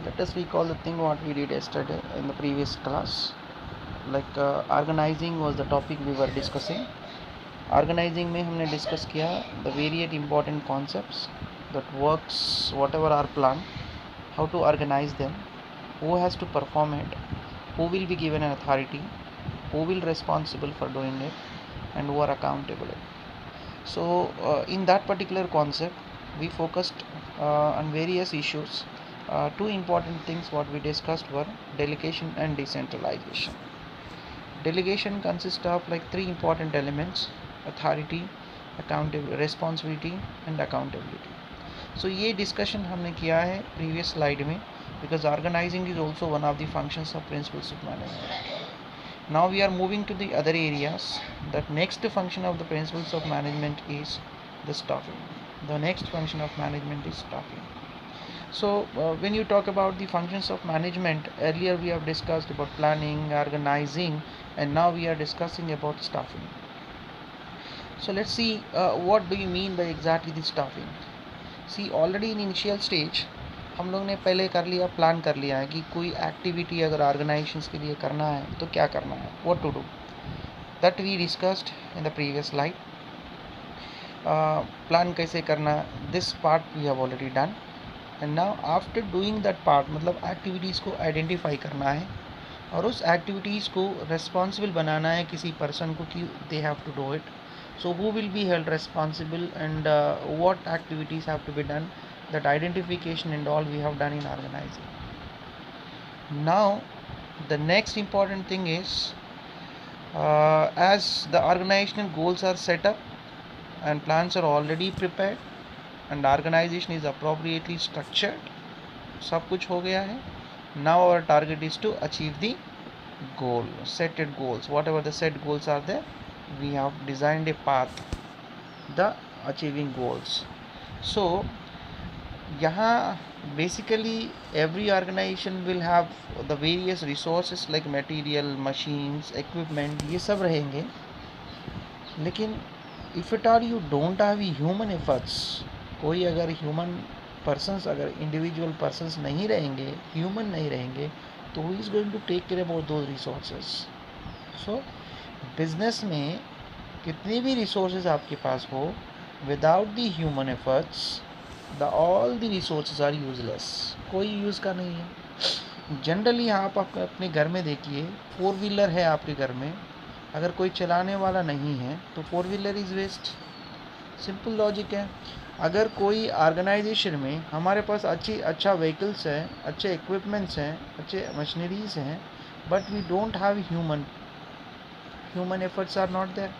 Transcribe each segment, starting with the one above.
Let us recall the thing what we did yesterday in the previous class. Organizing was the topic we were discussing. Organizing में हमने discuss किया the various important concepts that works whatever our plan, how to organize them, who has to perform it, who will be given an authority, who will responsible for doing it, and who are accountable. So in that particular concept we focused on various issues. Two important things what we discussed were delegation and decentralization. Delegation consists of like three important elements: authority, accountability, responsibility and accountability. So ये discussion हमने किया है previous slide में, because organizing is also one of the functions of principles of management. Now we are moving to the other areas. That next function of the principles of management is the staffing. The next function of management is staffing. So when you talk about the functions of management, earlier we have discussed about planning, organizing, and now we are discussing about staffing. So let's see what do you mean by exactly the staffing. See, already in initial stage हम लोग ने पहले कर लिया, plan कर लिया है कि कोई एक्टिविटी अगर ऑर्गेनाइजेशंस के लिए करना है तो क्या करना है, what to do. That we discussed in the previous slide. Plan कैसे करना, this part we have already done. And now after doing that part, मतलब एक्टिविटीज़ को आइडेंटिफाई करना है और उस एक्टिविटीज़ को रिस्पॉन्सिबल बनाना है किसी पर्सन को कि they have to do it. So who will be held responsible and what activities have to be done, that identification and all we have done in organizing. Now the next important thing is as the organizational goals are set up and plans are already prepared and organization is appropriately structured, सब कुछ हो गया है. Now our target is to achieve the goal, set goals, whatever the set goals are there, we have designed a path the achieving goals. So यहाँ basically every organization will have the various resources like material, machines, equipment, ये सब रहेंगे. लेकिन if at all you don't have human efforts, कोई अगर human persons, अगर individual persons नहीं रहेंगे, human नहीं रहेंगे, तो who is going to take care about those resources? So business में कितनी भी resources आपके पास हो, without the human efforts, all the resources are useless. कोई यूज़ का नहीं है. जनरली आप अपने घर में देखिए, 4-व्हीलर है आपके घर में, अगर कोई चलाने वाला नहीं है तो 4-व्हीलर इज़ वेस्ट. सिंपल लॉजिक है. अगर कोई ऑर्गेनाइजेशन में हमारे पास अच्छा व्हीकल्स है, अच्छे इक्विपमेंट्स हैं, अच्छे मशीनरीज हैं, but we don't have human efforts are not there,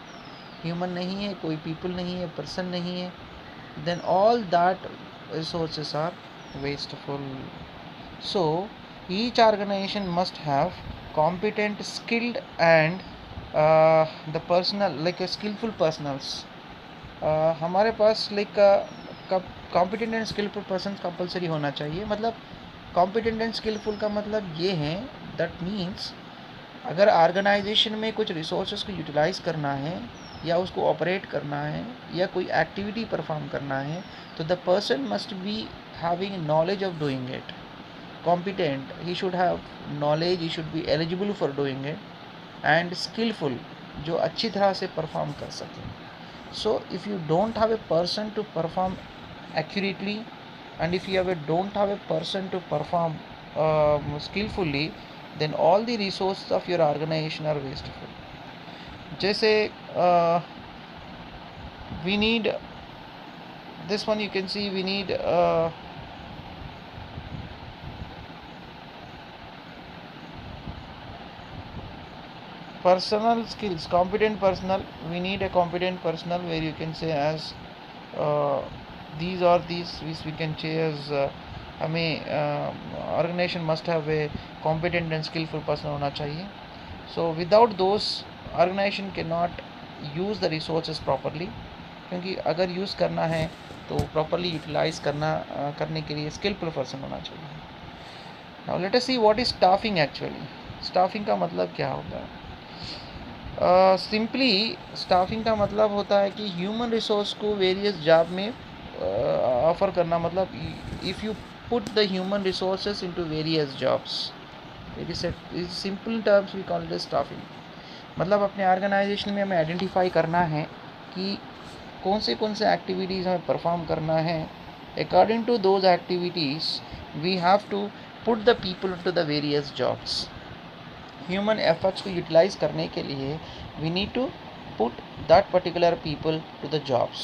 human नहीं है, कोई पीपल नहीं है, पर्सन नहीं है, then all that resources are wasteful. So each organization must have competent, skilled and the personal, like a skillful personals. हमारे पास like competent and skillful persons compulsory होना चाहिए. मतलब competent and skillful का मतलब ये है, that means अगर organisation में कुछ रिसोर्सेज को यूटिलाइज़ करना है या उसको ऑपरेट करना है या कोई एक्टिविटी परफॉर्म करना है, तो the person must be having knowledge of doing it. Competent, he should have knowledge, he should be eligible for doing it, and skillful, जो अच्छी तरह से परफॉर्म कर सकें. So if you don't have a person to perform accurately and if you don't have a person to perform skillfully, then all the resources of your organization are wasteful. जैसे we need this one, you can see we need personal skills, competent personnel. We need a competent personnel where you can say as these or these which we can say as हमें organization must have a competent and skillful person होना चाहिए. So without those, organization cannot use the resources properly. क्योंकि अगर use करना है तो properly utilise करने के लिए स्किलफुल पर्सन होना चाहिए. Now let us see what is staffing actually. Staffing का मतलब क्या होता है? सिंपली स्टाफिंग का मतलब होता है कि ह्यूमन रिसोर्स को वेरियस जॉब में ऑफ़र करना. मतलब if you put the human resources into various jobs. It is in simple terms we call it as staffing. मतलब अपने ऑर्गेनाइजेशन में हमें आइडेंटिफाई करना है कि कौन से एक्टिविटीज़ हमें परफॉर्म करना है. According to those activities we have to put the people to the various jobs. Human efforts को यूटिलाइज करने के लिए we need to put that particular people to the jobs.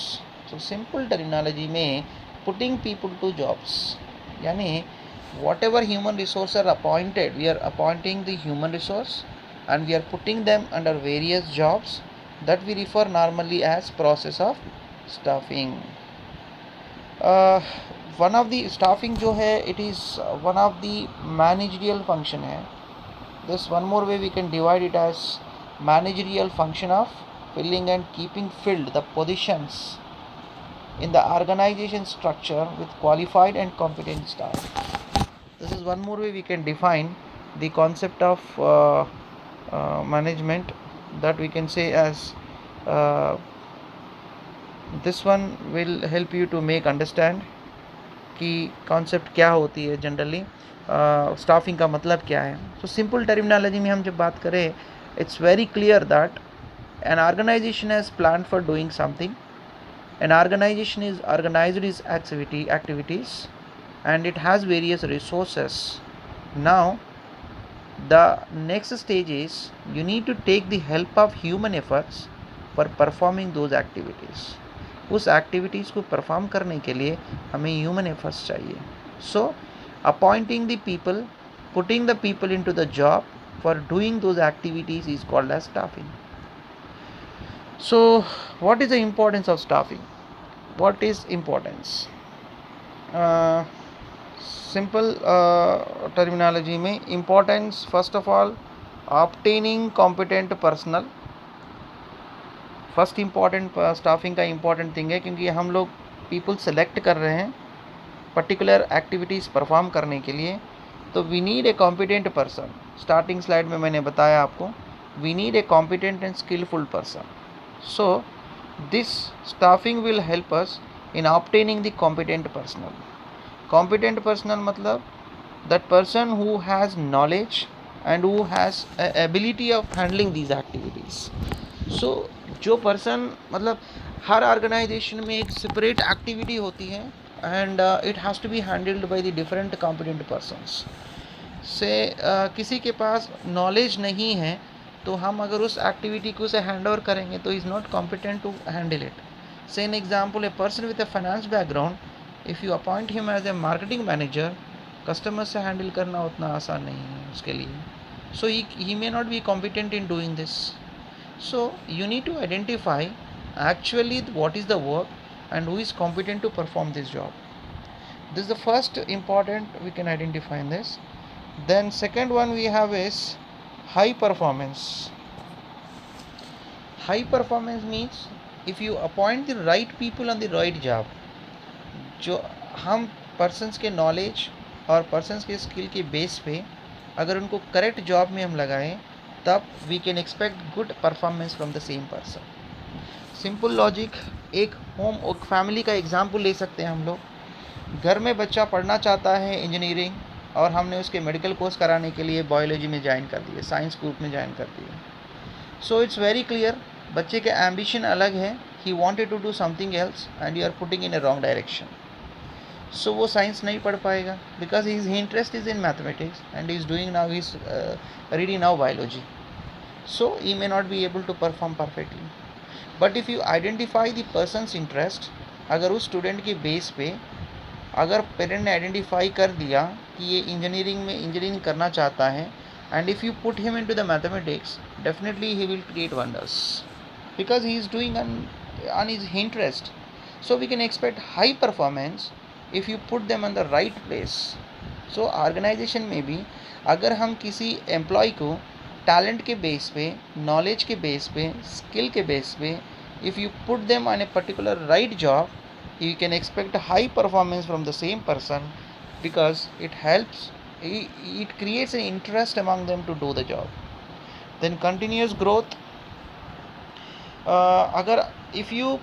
So simple terminology में putting people to jobs यानी whatever human resources are appointed, we are appointing the human resource and we are putting them under various jobs that we refer normally as process of staffing. One of the staffing जो है it is one of the managerial function है. This one more way we can divide it as managerial function of filling and keeping filled the positions in the organization structure with qualified and competent staff. This is one more way we can define the concept of management, that we can say as this one will help you to make understand कि concept क्या होती है generally, staffing का मतलब क्या है. So simple terminology में हम जब बात करें, it's very clear that an organization has planned for doing something. An organization is organized its activities and it has various resources. Now the next stage is you need to take the help of human efforts for performing those activities. उस activities को perform करने के लिए हमें human efforts चाहिए. So appointing the people, putting the people into the job for doing those activities is called as staffing. So what is the importance of staffing? What is importance? Simple terminology में importance, first of all obtaining competent personnel. First important staffing का important thing है, क्योंकि हम लोग people select कर रहे हैं particular activities perform करने के लिए. तो we need a competent person. Starting slide में मैंने बताया आपको, we need a competent and skillful person. So this staffing will help us in obtaining the competent personnel. Competent personnel मतलब that person who has knowledge and who has ability of handling these activities. So जो person, मतलब हर organisation में एक separate activity होती है and it has to be handled by the different competent persons. से किसी के पास नॉलेज नहीं है तो हम अगर उस एक्टिविटी को उसे हैंड ओवर करेंगे तो is not competent to handle it. Say an example, a person with a finance background, if you appoint him as a marketing manager, customer से हैंडल करना उतना आसान नहीं है उसके लिए. So he may not be competent in doing this. So you need to identify actually what is the work and who is competent to perform this job. This is the first important we can identify in this. Then second one we have is high performance. High performance means if you appoint the right people on the right job. जो हम persons के knowledge और persons के skill के base पे अगर उनको correct job में हम लगाएं, तब we can expect good performance from the same person. Simple logic, एक फैमिली का एग्जाम्पल ले सकते हैं हम लोग. घर में बच्चा पढ़ना चाहता है इंजीनियरिंग और हमने उसके मेडिकल कोर्स कराने के लिए बायोलॉजी में ज्वाइन कर दिए, साइंस ग्रुप में ज्वाइन कर दिए. सो इट्स वेरी क्लियर, बच्चे के एम्बिशन अलग है, he wanted to do something else and you are putting in a wrong direction. So वो साइंस नहीं पढ़ पाएगा because his interest is in mathematics and he is doing now, he is reading now biology. So he may not be able to perform perfectly. But if you identify the person's interest, अगर उस student के base पे अगर parent ने identify कर दिया कि ये इंजीनियरिंग करना चाहता है, and if you put him into the mathematics, definitely he will create wonders because he is doing on his interest. So we can expect high performance if you put them on the right place. So organization में भी अगर हम किसी employ को talent के base पे, knowledge के base पे, स्किल के बेस पे, if you put them on a particular right job, you can expect high performance from the same person because it helps, it creates an interest among them to do the job. Then continuous growth, अगर if you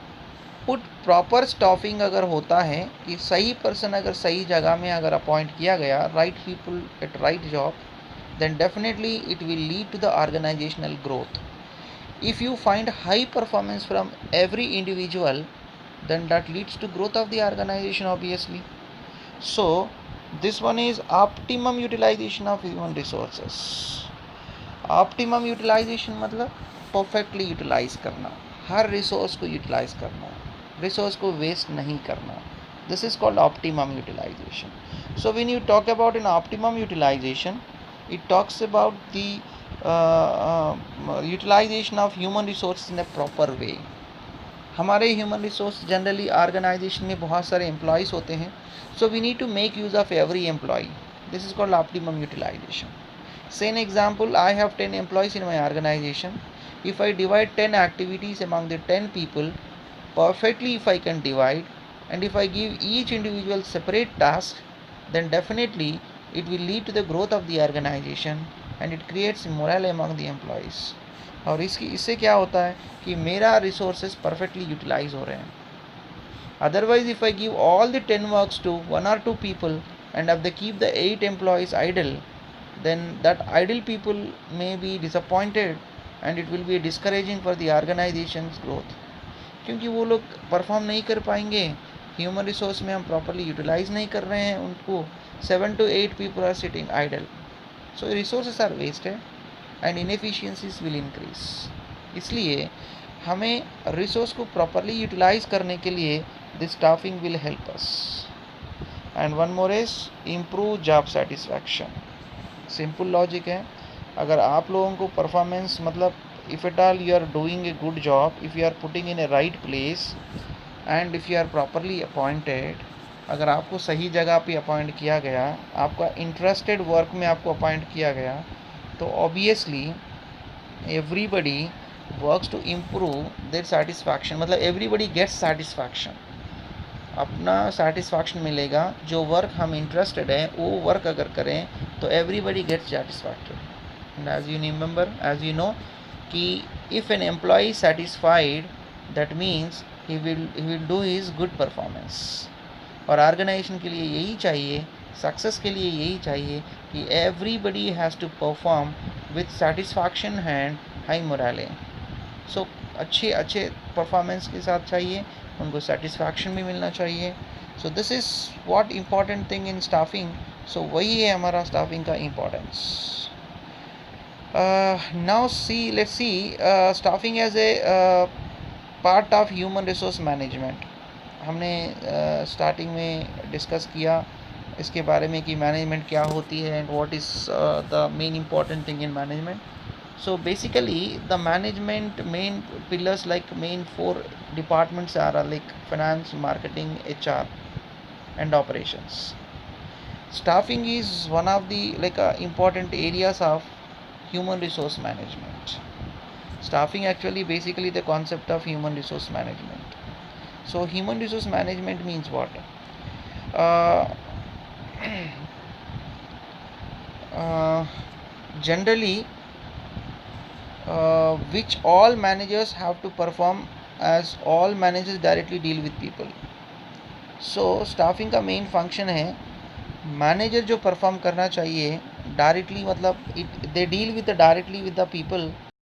put proper staffing अगर होता है कि सही person अगर सही जगह में अगर अपॉइंट किया गया, right people at right job, then definitely it will lead to the organizational growth. If you find high performance from every individual, then that leads to growth of the organization obviously. So this one is optimum utilization of human resources. Optimum utilization मतलब perfectly utilize करना, हर resource को utilize करना, resource को waste नहीं करना. This is called optimum utilization. So when you talk about an optimum utilization, it talks about the utilization of human resources in a proper way. हमारे human resource generally organization में बहुत सारे employees होते हैं, so we need to make use of every employee. This is called optimum utilization. Say an example, I have 10 employees in my organization. If I divide 10 activities among the 10 people, perfectly if I can divide, and if I give each individual separate task, then definitely it will lead to the growth of the organization and it creates morale among the employees. और इससे क्या होता है कि मेरा resources perfectly utilise हो रहे हैं. Otherwise, if I give all the 10 works to 1 or 2 people and if they keep the 8 employees idle, then that idle people may be disappointed and it will be discouraging for the organization's growth. क्योंकि वो लोग perform नहीं कर पाएंगे, human resource में हम properly utilise नहीं कर रहे हैं उनको. 7 to 8 people are sitting idle, so resources are wasted and inefficiencies will increase. इसलिए हमें रिसोर्स को प्रॉपरली यूटिलाइज करने के लिए this staffing will help us. And one more is improve job satisfaction. Simple logic है, अगर आप लोगों को परफॉर्मेंस मतलब if at all you are doing a good job, if you are putting in a right place and if you are properly appointed, अगर आपको सही जगह पे अपॉइंट किया गया, आपका इंटरेस्टेड वर्क में आपको अपॉइंट किया गया, तो obviously everybody works to improve their satisfaction. मतलब एवरीबडी गेट्स सेटिस्फैक्शन, अपना सेटिस्फैक्शन मिलेगा. जो वर्क हम इंटरेस्टेड हैं वो वर्क अगर करें तो everybody gets satisfacted. And as you remember, as you know कि if an employee satisfied, that means he will do his good performance. और ऑर्गेनाइजेशन के लिए यही चाहिए, सक्सेस के लिए यही चाहिए कि everybody has to perform with satisfaction and high morale. So अच्छे परफॉर्मेंस के साथ चाहिए, उनको सेटिस्फैक्शन भी मिलना चाहिए. So this is what important thing in staffing. So वही है हमारा स्टाफिंग का importance. Now let's see staffing as a part of human resource management. हमने स्टार्टिंग में डिस्कस किया इसके बारे में कि मैनेजमेंट क्या होती है and what is the main important thing in management. So basically the management main pillars, like main 4 departments are like finance, marketing, HR and operations. Staffing is one of the important areas of human resource management. Staffing actually basically the concept of human resource management. So human resource management means what? Generally which all managers have to perform, as all managers directly deal with people. So staffing का main function है manager जो perform करना चाहिए directly, मतलब they deal with directly with the people